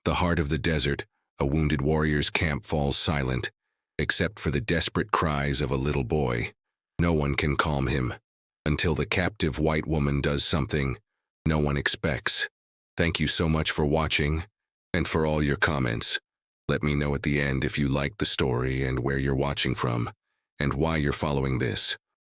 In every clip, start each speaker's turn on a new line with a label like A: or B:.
A: The heart of the desert, a wounded warrior's camp falls silent, except for the desperate cries of a little boy. No one can calm him, until the captive white woman does something no one expects. Thank you so much for watching, and for all your comments. Let me know at the end if you liked the story and where you're watching from, and why you're following this.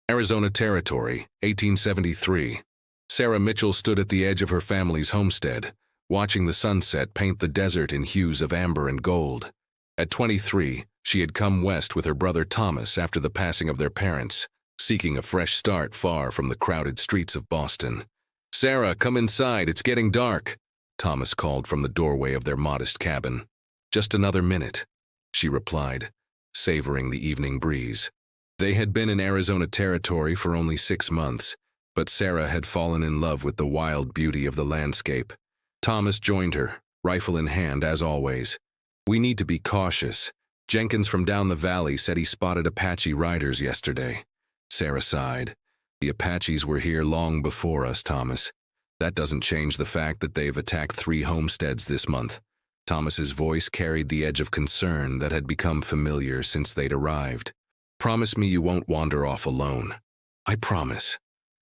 A: Arizona Territory, 1873. Sarah Mitchell stood at the edge of her family's homestead, watching the sunset paint the desert in hues of amber and gold. At 23, she had come west with her brother Thomas after the passing of their parents, seeking a fresh start far from the crowded streets of Boston. "Sarah, come inside, it's getting dark," Thomas called from the doorway of their modest cabin. "Just another minute," she replied, savoring the evening breeze. They had been in Arizona Territory for only 6 months, but Sarah had fallen in love with the wild beauty of the landscape. Thomas joined her, rifle in hand as always. "We need to be cautious. Jenkins from down the valley said he spotted Apache riders yesterday." Sarah sighed. "The Apaches were here long before us, Thomas. That doesn't change the fact that they've attacked 3 homesteads this month." Thomas's voice carried the edge of concern that had become familiar since they'd arrived. "Promise me you won't wander off alone." "I promise."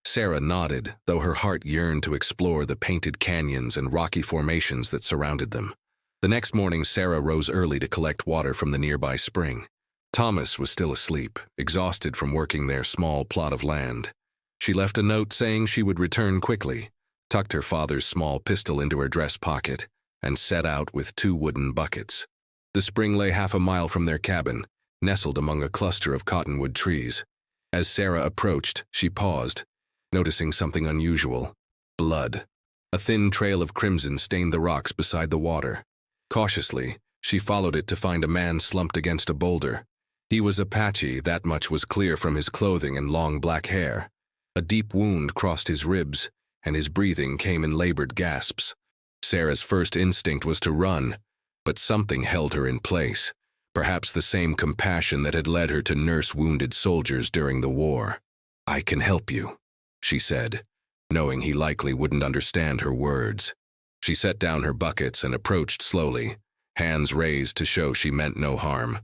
A: Sarah nodded, though her heart yearned to explore the painted canyons and rocky formations that surrounded them. The next morning, Sarah rose early to collect water from the nearby spring. Thomas was still asleep, exhausted from working their small plot of land. She left a note saying she would return quickly, tucked her father's small pistol into her dress pocket, and set out with 2 wooden buckets. The spring lay half a mile from their cabin, nestled among a cluster of cottonwood trees. As Sarah approached, she paused, noticing something unusual. Blood. A thin trail of crimson stained the rocks beside the water. Cautiously, she followed it to find a man slumped against a boulder. He was Apache, that much was clear from his clothing and long black hair. A deep wound crossed his ribs, and his breathing came in labored gasps. Sarah's first instinct was to run, but something held her in place, perhaps the same compassion that had led her to nurse wounded soldiers during the war. "I can help you," she said, knowing he likely wouldn't understand her words. She set down her buckets and approached slowly, hands raised to show she meant no harm.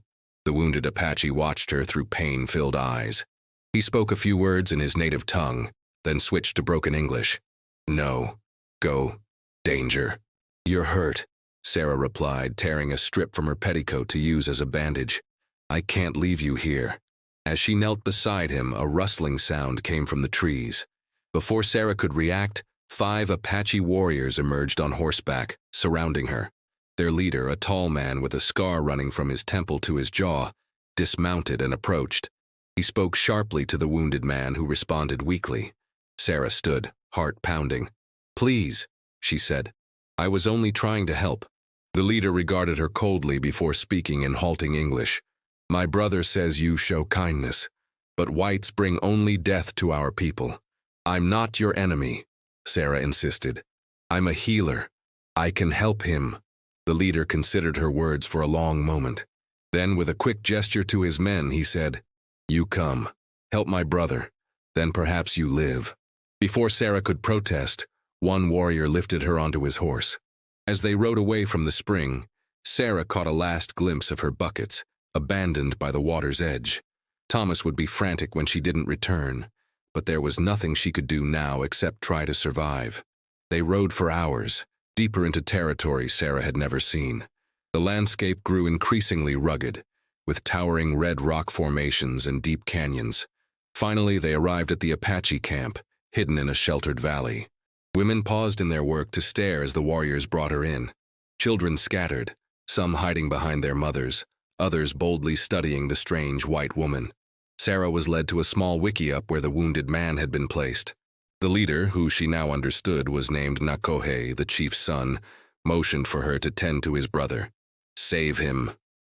A: The wounded Apache watched her through pain-filled eyes. He spoke a few words in his native tongue, then switched to broken English. "No. Go. Danger." "You're hurt," Sarah replied, tearing a strip from her petticoat to use as a bandage. "I can't leave you here." As she knelt beside him, a rustling sound came from the trees. Before Sarah could react, 5 Apache warriors emerged on horseback, surrounding her. Their leader, a tall man with a scar running from his temple to his jaw, dismounted and approached. He spoke sharply to the wounded man, who responded weakly. Sarah stood, heart pounding. "Please," she said. "I was only trying to help." The leader regarded her coldly before speaking in halting English. "My brother says you show kindness, but whites bring only death to our people." "I'm not your enemy," Sarah insisted. "I'm a healer. I can help him." The leader considered her words for a long moment. Then, with a quick gesture to his men, he said, "You come. Help my brother. Then perhaps you live." Before Sarah could protest, one warrior lifted her onto his horse. As they rode away from the spring, Sarah caught a last glimpse of her buckets, abandoned by the water's edge. Thomas would be frantic when she didn't return, but there was nothing she could do now except try to survive. They rode for hours, deeper into territory Sarah had never seen. The landscape grew increasingly rugged, with towering red rock formations and deep canyons. Finally, they arrived at the Apache camp, hidden in a sheltered valley. Women paused in their work to stare as the warriors brought her in. Children scattered, some hiding behind their mothers, others boldly studying the strange white woman. Sarah was led to a small wickiup where the wounded man had been placed. The leader, who she now understood was named Nakohe, the chief's son, motioned for her to tend to his brother. "Save him,"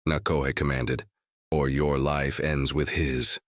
A: Nakohe commanded, "or your life ends with his."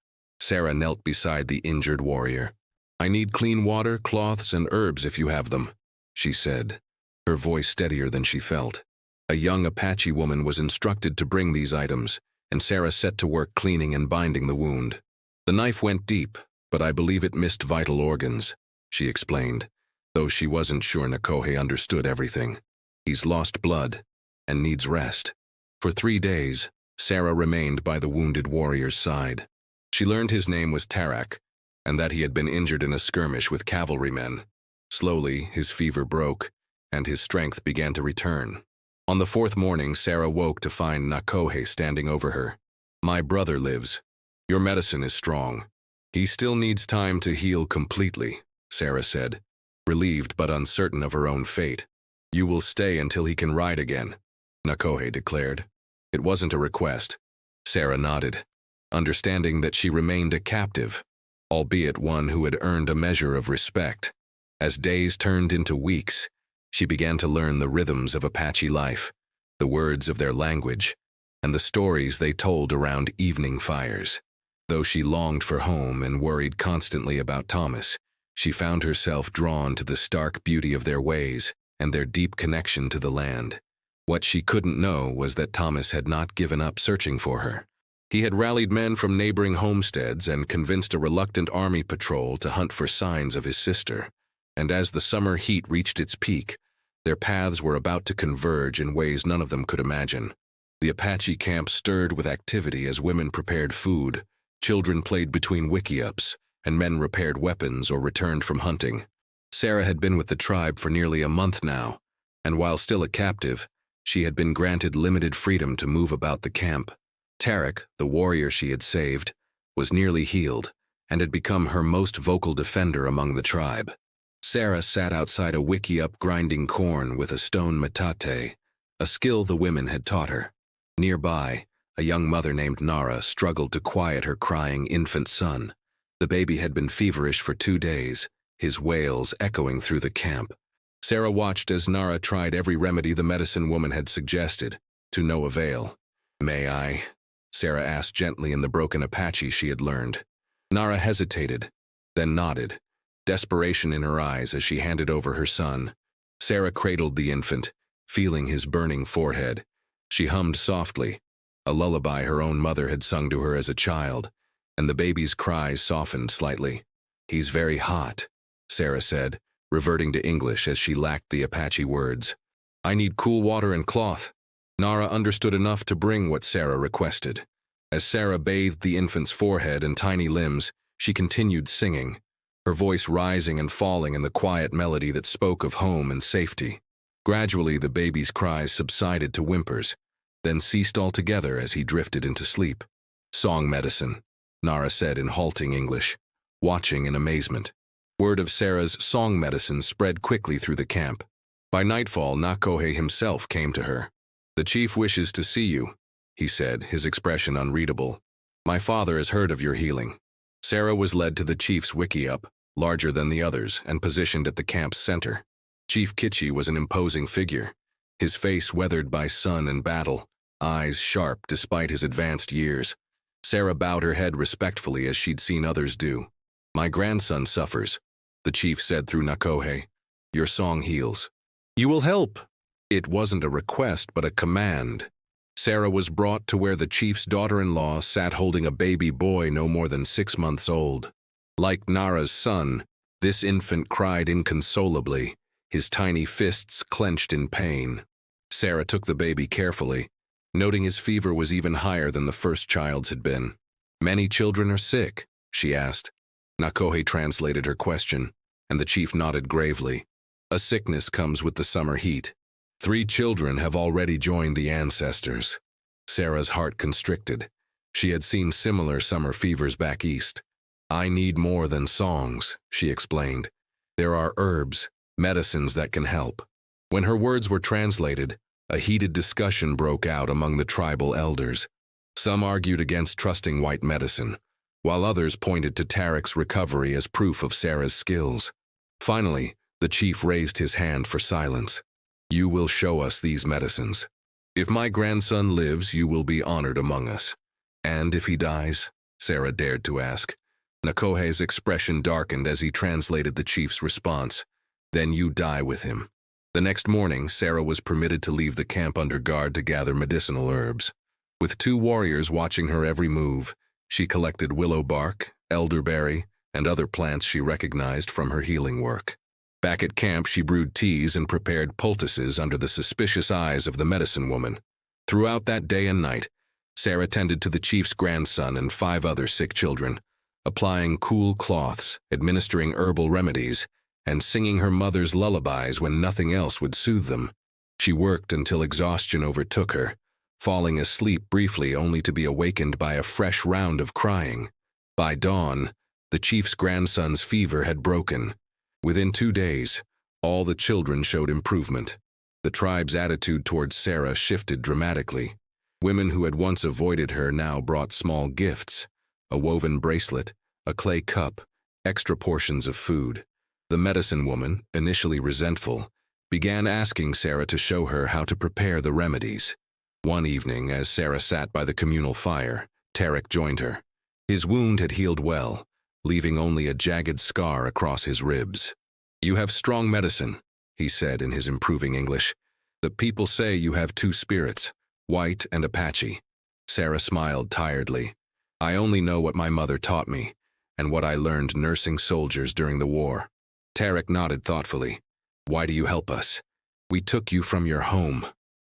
A: Sarah knelt beside the injured warrior. "I need clean water, cloths, and herbs if you have them," she said, her voice steadier than she felt. A young Apache woman was instructed to bring these items, and Sarah set to work cleaning and binding the wound. "The knife went deep, but I believe it missed vital organs," she explained, though she wasn't sure Nakohe understood everything. "He's lost blood. and needs rest. For 3 days, Sarah remained by the wounded warrior's side. She learned his name was Tarak, and that he had been injured in a skirmish with cavalrymen. Slowly, his fever broke, and his strength began to return. On the 4th morning, Sarah woke to find Nakohe standing over her. "My brother lives. Your medicine is strong. He still needs time to heal completely," Sarah said, relieved but uncertain of her own fate. "You will stay until he can ride again," Nakohe declared. It wasn't a request. Sarah nodded, understanding that she remained a captive, albeit one who had earned a measure of respect. As days turned into weeks, she began to learn the rhythms of Apache life, the words of their language, and the stories they told around evening fires. Though she longed for home and worried constantly about Thomas, she found herself drawn to the stark beauty of their ways and their deep connection to the land. What she couldn't know was that Thomas had not given up searching for her. He had rallied men from neighboring homesteads and convinced a reluctant army patrol to hunt for signs of his sister. And as the summer heat reached its peak, their paths were about to converge in ways none of them could imagine. The Apache camp stirred with activity as women prepared food, children played between wickiups, and men repaired weapons or returned from hunting. Sarah had been with the tribe for nearly a month now, and while still a captive, she had been granted limited freedom to move about the camp. Tarak, the warrior she had saved, was nearly healed and had become her most vocal defender among the tribe. Sarah sat outside a wickiup grinding corn with a stone metate, a skill the women had taught her. Nearby, a young mother named Nara struggled to quiet her crying infant son. The baby had been feverish for 2 days, his wails echoing through the camp. Sarah watched as Nara tried every remedy the medicine woman had suggested, to no avail. "May I?" Sarah asked gently in the broken Apache she had learned. Nara hesitated, then nodded, desperation in her eyes as she handed over her son. Sarah cradled the infant, feeling his burning forehead. She hummed softly, a lullaby her own mother had sung to her as a child, and the baby's cries softened slightly. "He's very hot," Sarah said, reverting to English as she lacked the Apache words. "I need cool water and cloth." Nara understood enough to bring what Sarah requested. As Sarah bathed the infant's forehead and tiny limbs, she continued singing, her voice rising and falling in the quiet melody that spoke of home and safety. Gradually, the baby's cries subsided to whimpers, then ceased altogether as he drifted into sleep. "Song medicine," Nara said in halting English, watching in amazement. Word of Sarah's song medicine spread quickly through the camp. By nightfall, Nakohe himself came to her. "The chief wishes to see you," he said, his expression unreadable. "My father has heard of your healing." Sarah was led to the chief's wickiup, larger than the others, and positioned at the camp's center. Chief Kitchi was an imposing figure, his face weathered by sun and battle, eyes sharp despite his advanced years. Sarah bowed her head respectfully as she'd seen others do. "My grandson suffers," the chief said through Nakohe. "Your song heals. You will help." It wasn't a request, but a command. Sarah was brought to where the chief's daughter-in-law sat holding a baby boy no more than 6 months old. Like Nara's son, this infant cried inconsolably, his tiny fists clenched in pain. Sarah took the baby carefully, noting his fever was even higher than the first child's had been. "Many children are sick?" she asked. Nakohe translated her question, and the chief nodded gravely. "A sickness comes with the summer heat. 3 children have already joined the ancestors." Sarah's heart constricted. She had seen similar summer fevers back east. "I need more than songs," she explained. "There are herbs, medicines that can help." When her words were translated, a heated discussion broke out among the tribal elders. Some argued against trusting white medicine, while others pointed to Tarak's recovery as proof of Sarah's skills. Finally, the chief raised his hand for silence. "You will show us these medicines. If my grandson lives, you will be honored among us. And if he dies?" Sarah dared to ask. Nakohe's expression darkened as he translated the chief's response. "Then you die with him." The next morning, Sarah was permitted to leave the camp under guard to gather medicinal herbs. With 2 warriors watching her every move, she collected willow bark, elderberry, and other plants she recognized from her healing work. Back at camp, she brewed teas and prepared poultices under the suspicious eyes of the medicine woman. Throughout that day and night, Sarah tended to the chief's grandson and 5 other sick children, applying cool cloths, administering herbal remedies, and singing her mother's lullabies when nothing else would soothe them. She worked until exhaustion overtook her, falling asleep briefly only to be awakened by a fresh round of crying. By dawn, the chief's grandson's fever had broken. Within 2 days, all the children showed improvement. The tribe's attitude towards Sarah shifted dramatically. Women who had once avoided her now brought small gifts: a woven bracelet, a clay cup, extra portions of food. The medicine woman, initially resentful, began asking Sarah to show her how to prepare the remedies. One evening, as Sarah sat by the communal fire, Tarek joined her. His wound had healed well, leaving only a jagged scar across his ribs. "You have strong medicine," he said in his improving English. "The people say you have 2 spirits, White and Apache." Sarah smiled tiredly. "I only know what my mother taught me, and what I learned nursing soldiers during the war." Tarek nodded thoughtfully. "Why do you help us? We took you from your home."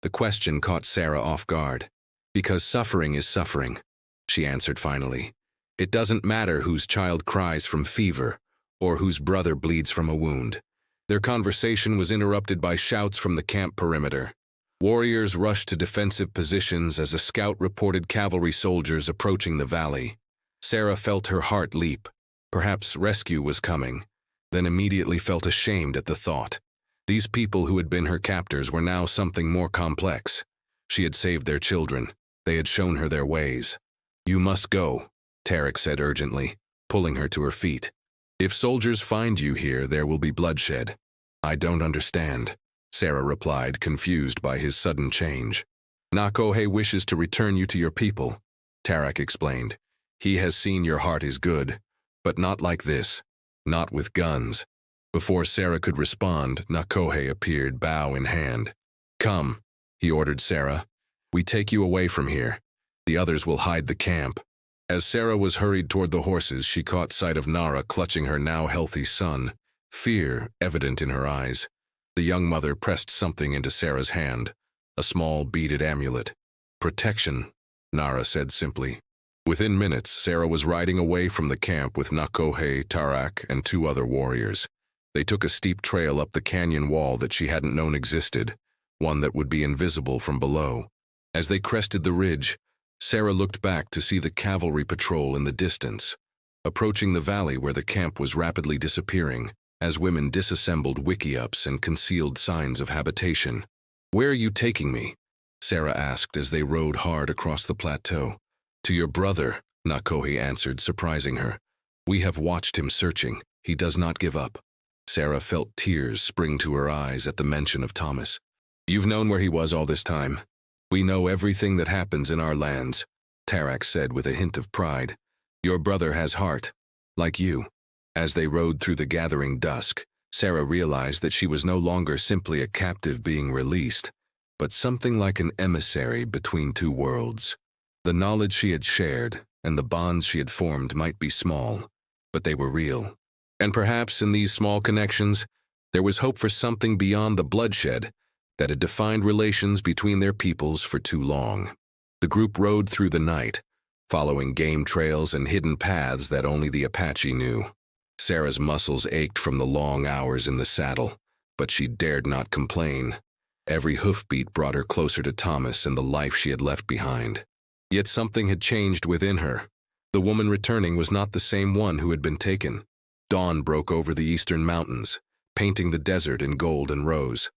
A: The question caught Sarah off guard. "Because suffering is suffering," she answered finally. "It doesn't matter whose child cries from fever, or whose brother bleeds from a wound." Their conversation was interrupted by shouts from the camp perimeter. Warriors rushed to defensive positions as a scout reported cavalry soldiers approaching the valley. Sarah felt her heart leap. Perhaps rescue was coming, then immediately felt ashamed at the thought. These people who had been her captors were now something more complex. She had saved their children. They had shown her their ways. "You must go," Tarek said urgently, pulling her to her feet. "If soldiers find you here, there will be bloodshed." "I don't understand," Sarah replied, confused by his sudden change. "Nakohe wishes to return you to your people," Tarek explained. "He has seen your heart is good, but not like this, not with guns." Before Sarah could respond, Nakohe appeared, bow in hand. "Come," he ordered Sarah. "We take you away from here. The others will hide the camp." As Sarah was hurried toward the horses, she caught sight of Nara clutching her now healthy son, fear evident in her eyes. The young mother pressed something into Sarah's hand, a small beaded amulet. "Protection," Nara said simply. Within minutes, Sarah was riding away from the camp with Nakohe, Tarak, and 2 other warriors. They took a steep trail up the canyon wall that she hadn't known existed, one that would be invisible from below. As they crested the ridge, Sarah looked back to see the cavalry patrol in the distance, approaching the valley where the camp was rapidly disappearing, as women disassembled wickiups and concealed signs of habitation. "Where are you taking me?" Sarah asked as they rode hard across the plateau. "To your brother," Nakohe answered, surprising her. "We have watched him searching. He does not give up." Sarah felt tears spring to her eyes at the mention of Thomas. "You've known where he was all this time. We know everything that happens in our lands," Tarak said with a hint of pride. "Your brother has heart, like you." As they rode through the gathering dusk, Sarah realized that she was no longer simply a captive being released, but something like an emissary between 2 worlds. The knowledge she had shared and the bonds she had formed might be small, but they were real. And perhaps in these small connections, there was hope for something beyond the bloodshed that had defined relations between their peoples for too long. The group rode through the night, following game trails and hidden paths that only the Apache knew. Sarah's muscles ached from the long hours in the saddle, but she dared not complain. Every hoofbeat brought her closer to Thomas and the life she had left behind. Yet something had changed within her. The woman returning was not the same one who had been taken. Dawn broke over the eastern mountains, painting the desert in gold and rose.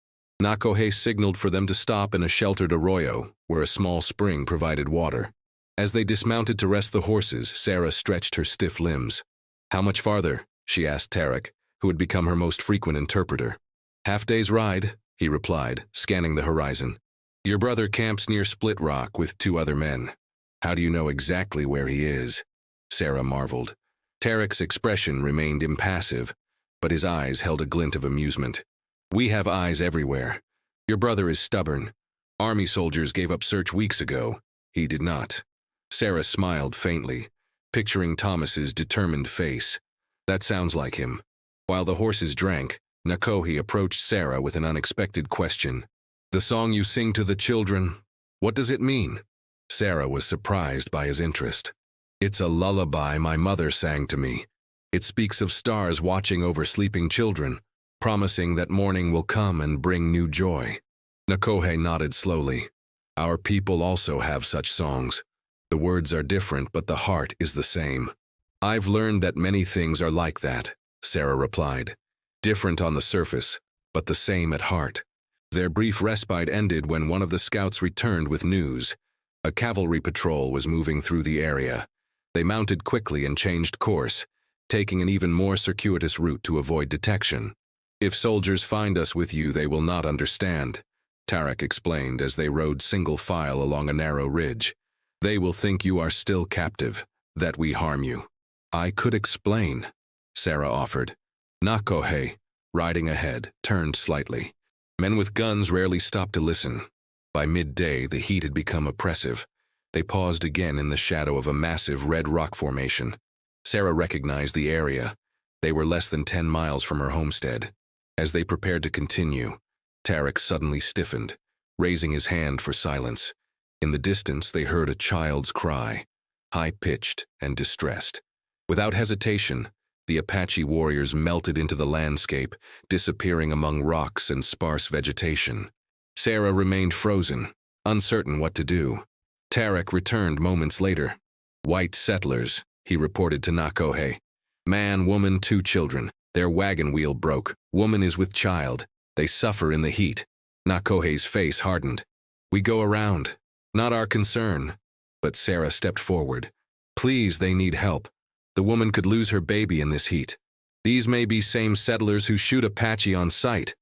A: Nakohe signaled for them to stop in a sheltered arroyo, where a small spring provided water. As they dismounted to rest the horses, Sarah stretched her stiff limbs. "How much farther?" she asked Tarek, who had become her most frequent interpreter. "Half-day's ride," he replied, scanning the horizon. "Your brother camps near Split Rock with 2 other men. How do you know exactly where he is?" Sarah marveled. Tarek's expression remained impassive, but his eyes held a glint of amusement. "We have eyes everywhere. Your brother is stubborn. Army soldiers gave up search weeks ago. He did not." Sarah smiled faintly, picturing Thomas's determined face. "That sounds like him." While the horses drank, Nakohe approached Sarah with an unexpected question. "The song you sing to the children, what does it mean?" Sarah was surprised by his interest. "It's a lullaby my mother sang to me. It speaks of stars watching over sleeping children, promising that morning will come and bring new joy." Nakohe nodded slowly. "Our people also have such songs. The words are different, but the heart is the same." "I've learned that many things are like that," Sarah replied. "Different on the surface, but the same at heart." Their brief respite ended when one of the scouts returned with news. A cavalry patrol was moving through the area. They mounted quickly and changed course, taking an even more circuitous route to avoid detection. "If soldiers find us with you, they will not understand," Tarek explained as they rode single file along a narrow ridge. "They will think you are still captive, that we harm you." "I could explain," Sarah offered. Nakohe, riding ahead, turned slightly. Men with guns rarely stopped to listen. By midday, the heat had become oppressive. They paused again in the shadow of a massive red rock formation. Sarah recognized the area. They were less than 10 miles from her homestead. As they prepared to continue, Tarek suddenly stiffened, raising his hand for silence. In the distance, they heard a child's cry, high-pitched and distressed. Without hesitation, the Apache warriors melted into the landscape, disappearing among rocks and sparse vegetation. Sarah remained frozen, uncertain what to do. Tarek returned moments later. "White settlers," he reported to Nakohe. "Man, woman, 2 children. Their wagon wheel broke. Woman is with child. They suffer in the heat." Nakohe's face hardened. "We go around. Not our concern." But Sarah stepped forward. "Please, they need help. The woman could lose her baby in this heat." "These may be same settlers who shoot Apache on sight,"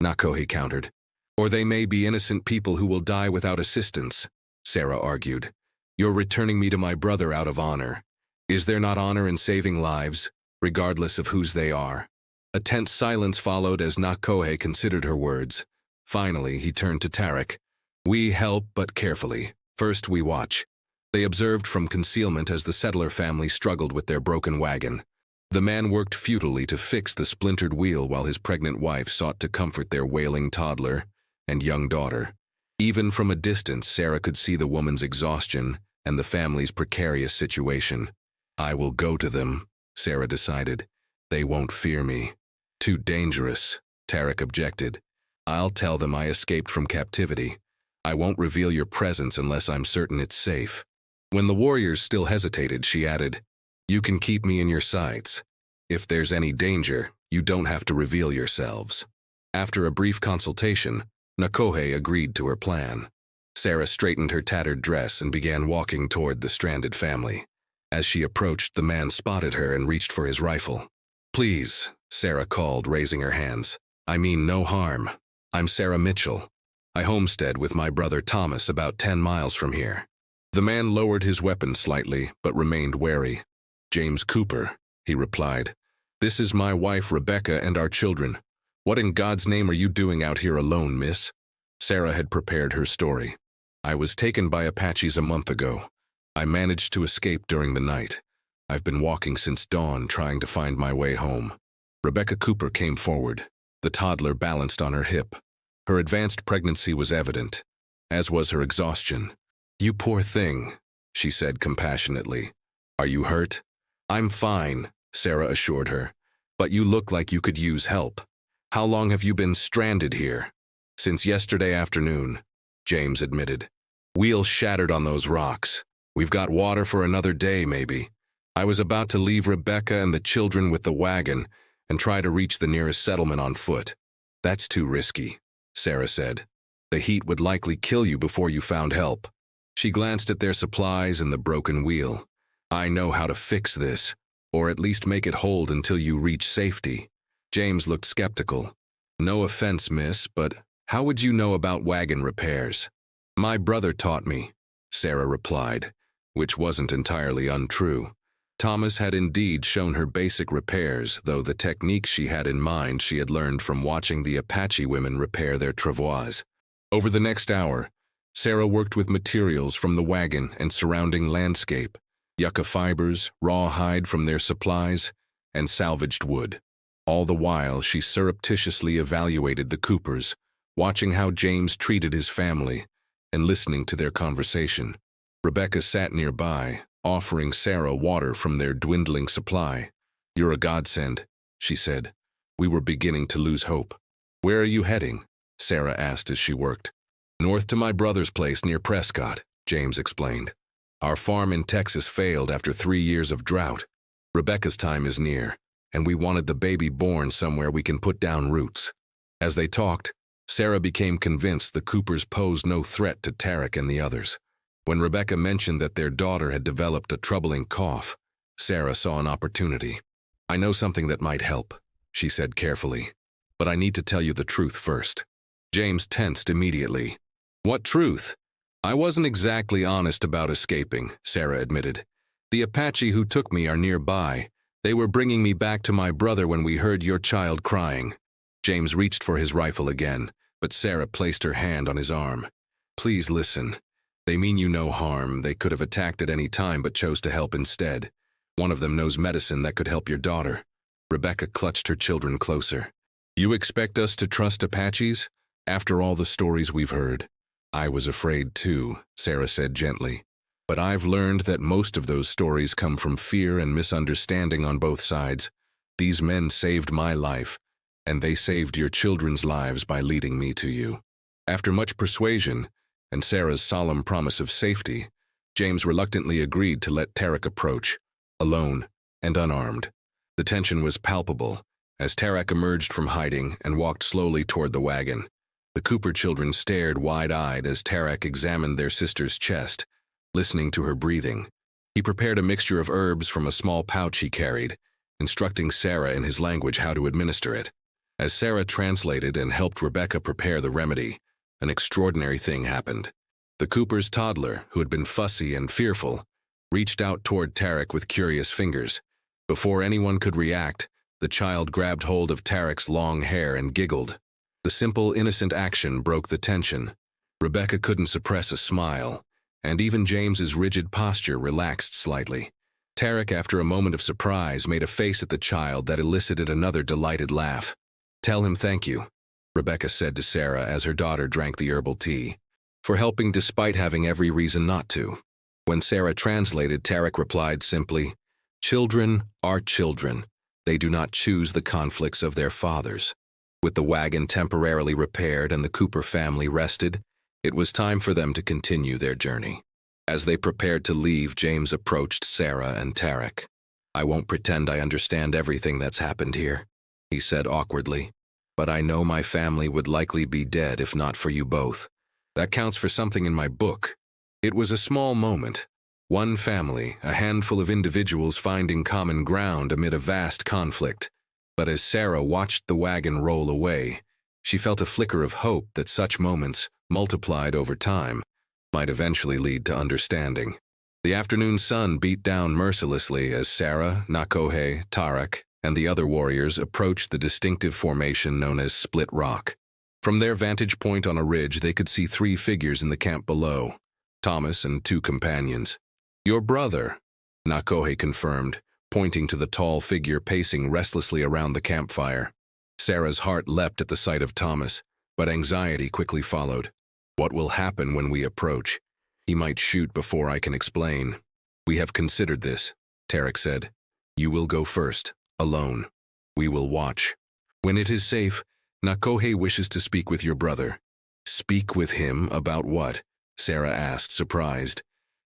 A: Nakohe countered. "Or they may be innocent people who will die without assistance," Sarah argued. "You're returning me to my brother out of honor. Is there not honor in saving lives, regardless of whose they are?" A tense silence followed as Nakohe considered her words. Finally, he turned to Tarek. "We help, but carefully. First we watch." They observed from concealment as the settler family struggled with their broken wagon. The man worked futilely to fix the splintered wheel while his pregnant wife sought to comfort their wailing toddler and young daughter. Even from a distance, Sarah could see the woman's exhaustion and the family's precarious situation. "I will go to them," Sarah decided. "They won't fear me." "Too dangerous," Tarek objected. "I'll tell them I escaped from captivity. I won't reveal your presence unless I'm certain it's safe." When the warriors still hesitated, she added, "You can keep me in your sights. If there's any danger, you don't have to reveal yourselves." After a brief consultation, Nakohe agreed to her plan. Sarah straightened her tattered dress and began walking toward the stranded family. As she approached, the man spotted her and reached for his rifle. "Please," Sarah called, raising her hands. "I mean no harm. I'm Sarah Mitchell. I homestead with my brother Thomas about 10 miles from here." The man lowered his weapon slightly, but remained wary. "James Cooper," he replied. "This is my wife Rebecca and our children. What in God's name are you doing out here alone, miss?" Sarah had prepared her story. "I was taken by Apaches a month ago. I managed to escape during the night. I've been walking since dawn trying to find my way home." Rebecca Cooper came forward. The toddler balanced on her hip. Her advanced pregnancy was evident, as was her exhaustion. "You poor thing," she said compassionately. "Are you hurt?" "I'm fine," Sarah assured her. "But you look like you could use help. How long have you been stranded here?" "Since yesterday afternoon," James admitted. "Wheel shattered on those rocks. We've got water for another day, maybe. I was about to leave Rebecca and the children with the wagon and try to reach the nearest settlement on foot." "That's too risky," Sarah said. "The heat would likely kill you before you found help." She glanced at their supplies and the broken wheel. "I know how to fix this, or at least make it hold until you reach safety." James looked skeptical. "No offense, miss, but how would you know about wagon repairs?" "My brother taught me," Sarah replied, which wasn't entirely untrue. Thomas had indeed shown her basic repairs, though the technique she had in mind she had learned from watching the Apache women repair their travois. Over the next hour, Sarah worked with materials from the wagon and surrounding landscape, yucca fibers, raw hide from their supplies, and salvaged wood. All the while, she surreptitiously evaluated the Coopers, watching how James treated his family and listening to their conversation. Rebecca sat nearby, offering Sarah water from their dwindling supply. "You're a godsend," she said. "We were beginning to lose hope." "Where are you heading?" Sarah asked as she worked. "North to my brother's place near Prescott," James explained. "Our farm in Texas failed after 3 years of drought. Rebecca's time is near, and we wanted the baby born somewhere we can put down roots." As they talked, Sarah became convinced the Coopers posed no threat to Tarek and the others. When Rebecca mentioned that their daughter had developed a troubling cough, Sarah saw an opportunity. "I know something that might help," she said carefully, "but I need to tell you the truth first." James tensed immediately. "What truth?" "I wasn't exactly honest about escaping," Sarah admitted. "The Apache who took me are nearby. They were bringing me back to my brother when we heard your child crying." James reached for his rifle again, but Sarah placed her hand on his arm. "Please listen. They mean you no harm. They could have attacked at any time but chose to help instead. One of them knows medicine that could help your daughter." Rebecca clutched her children closer. "You expect us to trust Apaches? After all the stories we've heard?" "I was afraid too," Sarah said gently. "But I've learned that most of those stories come from fear and misunderstanding on both sides. These men saved my life, and they saved your children's lives by leading me to you." After much persuasion, and Sarah's solemn promise of safety, James reluctantly agreed to let Tarek approach, alone and unarmed. The tension was palpable as Tarek emerged from hiding and walked slowly toward the wagon. The Cooper children stared wide-eyed as Tarek examined their sister's chest, listening to her breathing. He prepared a mixture of herbs from a small pouch he carried, instructing Sarah in his language how to administer it. As Sarah translated and helped Rebecca prepare the remedy, an extraordinary thing happened. The Cooper's toddler, who had been fussy and fearful, reached out toward Tarek with curious fingers. Before anyone could react, the child grabbed hold of Tarek's long hair and giggled. The simple, innocent action broke the tension. Rebecca couldn't suppress a smile, and even James's rigid posture relaxed slightly. Tarek, after a moment of surprise, made a face at the child that elicited another delighted laugh. "Tell him thank you," Rebecca said to Sarah as her daughter drank the herbal tea, "for helping despite having every reason not to." When Sarah translated, Tarek replied simply, "Children are children. They do not choose the conflicts of their fathers." With the wagon temporarily repaired and the Cooper family rested, it was time for them to continue their journey. As they prepared to leave, James approached Sarah and Tarek. "I won't pretend I understand everything that's happened here," he said awkwardly, "but I know my family would likely be dead if not for you both. That counts for something in my book." It was a small moment. One family, a handful of individuals finding common ground amid a vast conflict. But as Sarah watched the wagon roll away, she felt a flicker of hope that such moments, multiplied over time, might eventually lead to understanding. The afternoon sun beat down mercilessly as Sarah, Nakohe, Tarek, and the other warriors approached the distinctive formation known as Split Rock. From their vantage point on a ridge, they could see 3 figures in the camp below, Thomas and 2 companions. "Your brother," Nakohe confirmed, pointing to the tall figure pacing restlessly around the campfire. Sarah's heart leapt at the sight of Thomas, but anxiety quickly followed. "What will happen when we approach? He might shoot before I can explain." "We have considered this," Tarek said. "You will go first, alone. We will watch. When it is safe, Nakohe wishes to speak with your brother." "Speak with him about what?" Sarah asked, surprised.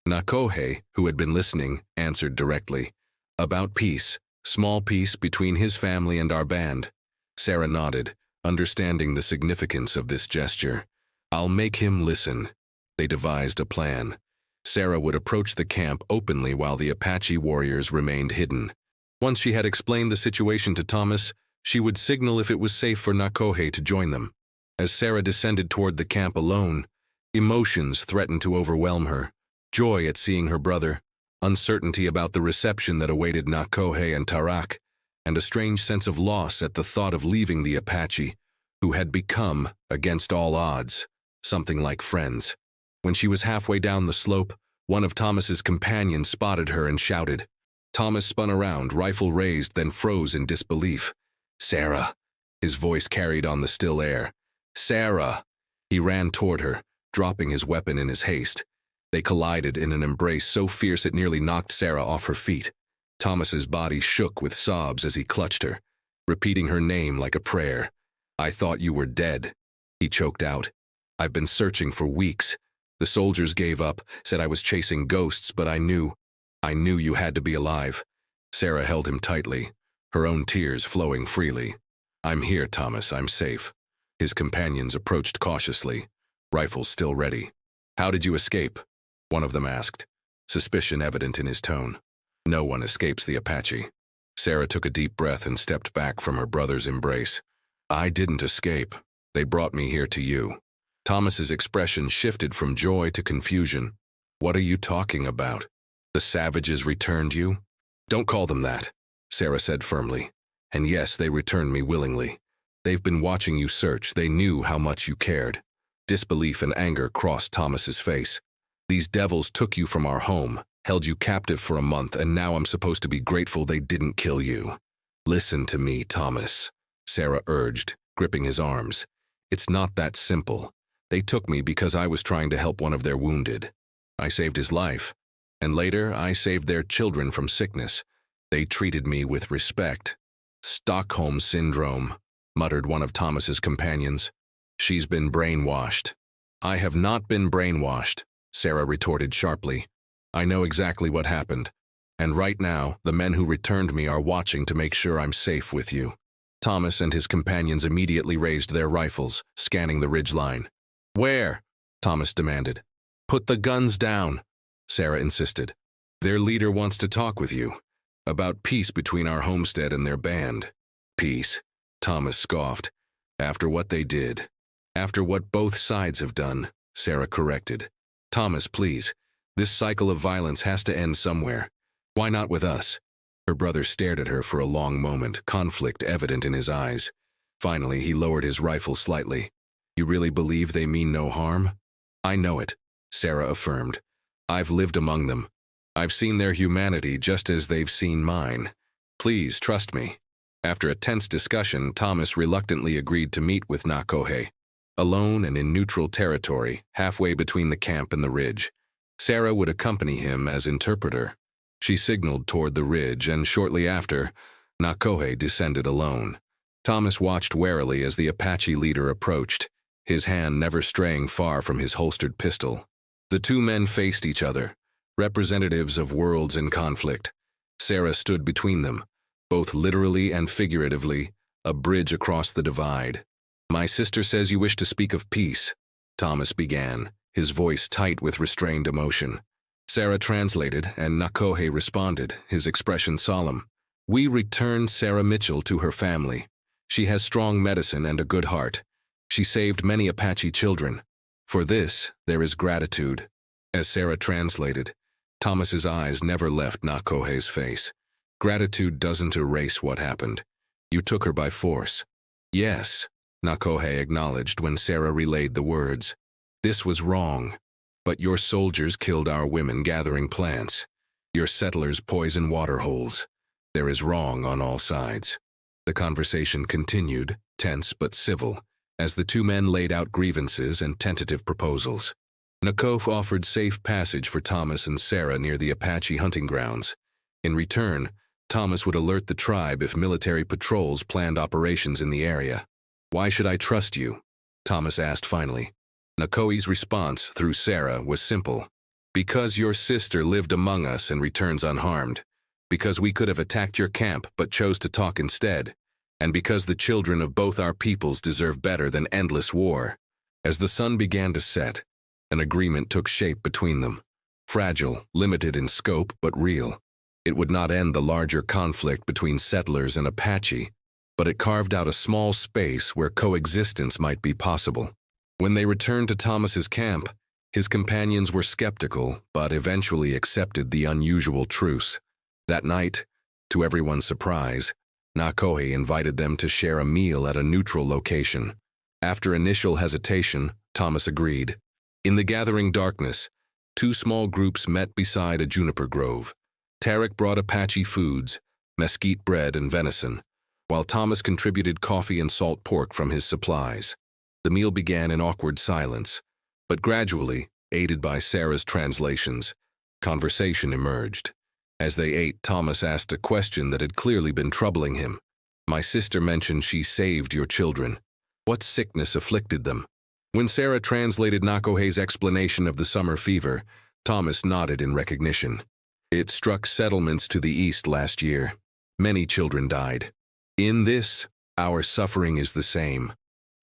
A: Nakohe, who had been listening, answered directly. "About peace, small peace between his family and our band." Sarah nodded, understanding the significance of this gesture. "I'll make him listen." They devised a plan. Sarah would approach the camp openly while the Apache warriors remained hidden. Once she had explained the situation to Thomas, she would signal if it was safe for Nakohe to join them. As Sarah descended toward the camp alone, emotions threatened to overwhelm her. Joy at seeing her brother, uncertainty about the reception that awaited Nakohe and Tarek, and a strange sense of loss at the thought of leaving the Apache, who had become, against all odds, something like friends. When she was halfway down the slope, one of Thomas's companions spotted her and shouted. Thomas spun around, rifle raised, then froze in disbelief. Sarah. His voice carried on the still air. Sarah. He ran toward her, dropping his weapon in his haste. They collided in an embrace so fierce it nearly knocked Sarah off her feet. Thomas's body shook with sobs as he clutched her, repeating her name like a prayer. I thought you were dead, he choked out. I've been searching for weeks. The soldiers gave up, said I was chasing ghosts, but I knew you had to be alive. Sarah held him tightly, her own tears flowing freely. I'm here, Thomas, I'm safe. His companions approached cautiously, rifles still ready. How did you escape? One of them asked, suspicion evident in his tone. No one escapes the Apache. Sarah took a deep breath and stepped back from her brother's embrace. I didn't escape. They brought me here to you. Thomas's expression shifted from joy to confusion. What are you talking about? The savages returned you? Don't call them that, Sarah said firmly. And yes, they returned me willingly. They've been watching you search. They knew how much you cared. Disbelief and anger crossed Thomas's face. These devils took you from our home, held you captive for a month, and now I'm supposed to be grateful they didn't kill you. Listen to me, Thomas, Sarah urged, gripping his arms. It's not that simple. They took me because I was trying to help one of their wounded. I saved his life, and later I saved their children from sickness. They treated me with respect. Stockholm Syndrome, muttered one of Thomas's companions. She's been brainwashed. I have not been brainwashed, Sarah retorted sharply. I know exactly what happened, and right now the men who returned me are watching to make sure I'm safe with you. Thomas and his companions immediately raised their rifles, scanning the ridgeline. Where? Thomas demanded. Put the guns down, Sarah insisted. Their leader wants to talk with you, about peace between our homestead and their band. Peace, Thomas scoffed. After what they did. After what both sides have done, Sarah corrected. Thomas, please. This cycle of violence has to end somewhere. Why not with us? Her brother stared at her for a long moment, conflict evident in his eyes. Finally, he lowered his rifle slightly. You really believe they mean no harm? I know it, Sarah affirmed. I've lived among them. I've seen their humanity just as they've seen mine. Please, trust me. After a tense discussion, Thomas reluctantly agreed to meet with Nakohe. Alone and in neutral territory, halfway between the camp and the ridge. Sarah would accompany him as interpreter. She signaled toward the ridge, and shortly after, Nakohe descended alone. Thomas watched warily as the Apache leader approached, his hand never straying far from his holstered pistol. The two men faced each other, representatives of worlds in conflict. Sarah stood between them, both literally and figuratively, a bridge across the divide. My sister says you wish to speak of peace, Thomas began, his voice tight with restrained emotion. Sarah translated, and Nakohe responded, his expression solemn. We returned Sarah Mitchell to her family. She has strong medicine and a good heart. She saved many Apache children. For this, there is gratitude. As Sarah translated, Thomas's eyes never left Nakohe's face. Gratitude doesn't erase what happened. You took her by force. Yes, Nakohe acknowledged when Sarah relayed the words. This was wrong. But your soldiers killed our women gathering plants. Your settlers poison water holes. There is wrong on all sides. The conversation continued, tense but civil, as the two men laid out grievances and tentative proposals. Nakohe offered safe passage for Thomas and Sarah near the Apache hunting grounds. In return, Thomas would alert the tribe if military patrols planned operations in the area. Why should I trust you? Thomas asked finally. Nakohe's response, through Sarah, was simple. Because your sister lived among us and returns unharmed. Because we could have attacked your camp but chose to talk instead. And because the children of both our peoples deserve better than endless war. As the sun began to set, an agreement took shape between them. Fragile, limited in scope, but real. It would not end the larger conflict between settlers and Apache, but it carved out a small space where coexistence might be possible. When they returned to Thomas's camp, his companions were skeptical, but eventually accepted the unusual truce. That night, to everyone's surprise, Nakohe invited them to share a meal at a neutral location. After initial hesitation, Thomas agreed. In the gathering darkness, two small groups met beside a juniper grove. Tarek brought Apache foods, mesquite bread and venison, while Thomas contributed coffee and salt pork from his supplies. The meal began in awkward silence, but gradually, aided by Sarah's translations, conversation emerged. As they ate, Thomas asked a question that had clearly been troubling him. "My sister mentioned she saved your children. What sickness afflicted them?" When Sarah translated Nakohe's explanation of the summer fever, Thomas nodded in recognition. "It struck settlements to the east last year. Many children died. In this, our suffering is the same,"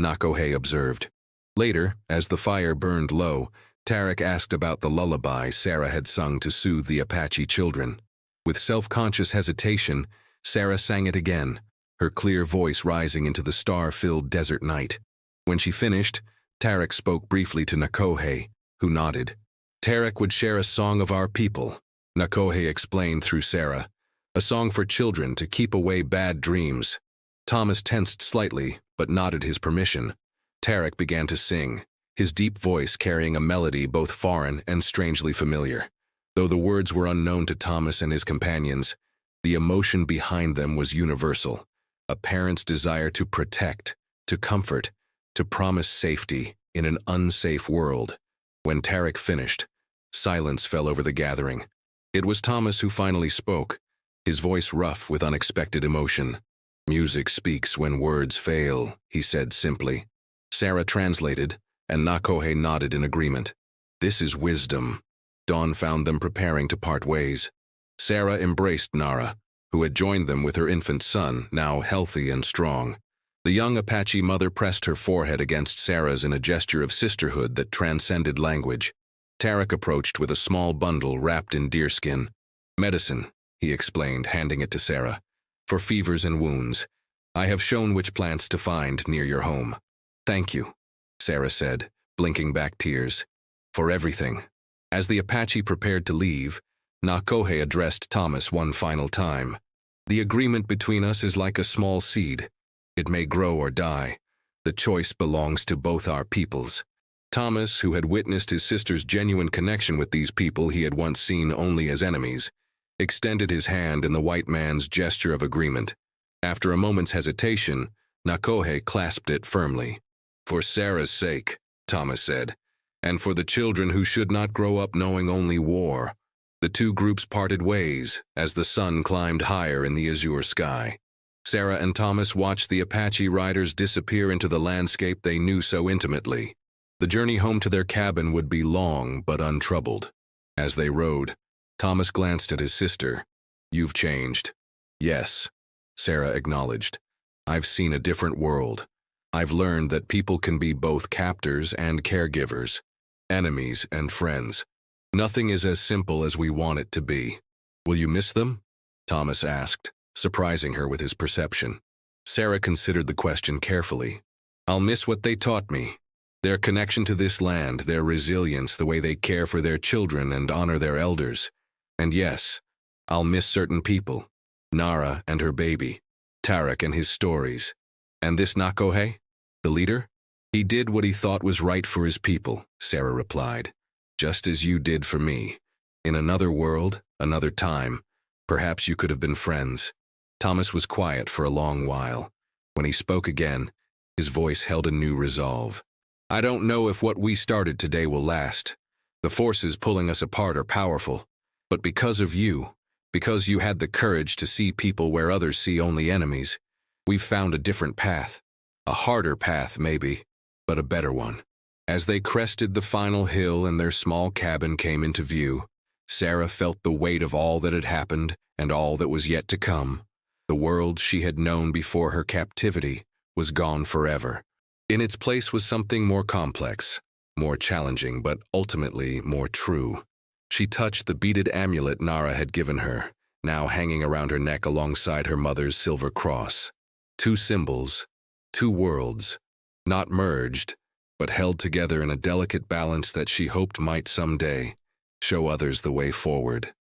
A: Nakohe observed. Later, as the fire burned low, Tarek asked about the lullaby Sarah had sung to soothe the Apache children. With self-conscious hesitation, Sarah sang it again, her clear voice rising into the star-filled desert night. When she finished, Tarek spoke briefly to Nakohe, who nodded. "Tarek would share a song of our people," Nakohe explained through Sarah. "A song for children to keep away bad dreams." Thomas tensed slightly, but nodded his permission. Tarek began to sing, his deep voice carrying a melody both foreign and strangely familiar. Though the words were unknown to Thomas and his companions, the emotion behind them was universal. A parent's desire to protect, to comfort, to promise safety in an unsafe world. When Tarek finished, silence fell over the gathering. It was Thomas who finally spoke, his voice rough with unexpected emotion. "Music speaks when words fail," he said simply. Sarah translated, and Nakohe nodded in agreement. "This is wisdom." Dawn found them preparing to part ways. Sarah embraced Nara, who had joined them with her infant son, now healthy and strong. The young Apache mother pressed her forehead against Sarah's in a gesture of sisterhood that transcended language. Tarek approached with a small bundle wrapped in deerskin. "Medicine," he explained, handing it to Sarah. "For fevers and wounds. I have shown which plants to find near your home." "Thank you," Sarah said, blinking back tears. "For everything." As the Apache prepared to leave, Nakohe addressed Thomas one final time. "The agreement between us is like a small seed. It may grow or die. The choice belongs to both our peoples." Thomas, who had witnessed his sister's genuine connection with these people he had once seen only as enemies, extended his hand in the white man's gesture of agreement. After a moment's hesitation, Nakohe clasped it firmly. "For Sarah's sake," Thomas said, "and for the children who should not grow up knowing only war." The two groups parted ways as the sun climbed higher in the azure sky. Sarah and Thomas watched the Apache riders disappear into the landscape they knew so intimately. The journey home to their cabin would be long but untroubled. As they rode, Thomas glanced at his sister. "You've changed." "Yes," Sarah acknowledged. "I've seen a different world. I've learned that people can be both captors and caregivers, enemies and friends. Nothing is as simple as we want it to be." "Will you miss them?" Thomas asked, surprising her with his perception. Sarah considered the question carefully. "I'll miss what they taught me. Their connection to this land, their resilience, the way they care for their children and honor their elders. And yes, I'll miss certain people. Nara and her baby, Tarek and his stories. And this Nakohe, the leader? He did what he thought was right for his people," Sarah replied. "Just as you did for me. In another world, another time, perhaps you could have been friends." Thomas was quiet for a long while. When he spoke again, his voice held a new resolve. "I don't know if what we started today will last. The forces pulling us apart are powerful. But because of you, because you had the courage to see people where others see only enemies, we've found a different path. A harder path, maybe, but a better one." As they crested the final hill and their small cabin came into view, Sarah felt the weight of all that had happened and all that was yet to come. The world she had known before her captivity was gone forever. In its place was something more complex, more challenging, but ultimately more true. She touched the beaded amulet Nara had given her, now hanging around her neck alongside her mother's silver cross. Two symbols, two worlds, not merged, but held together in a delicate balance that she hoped might someday show others the way forward.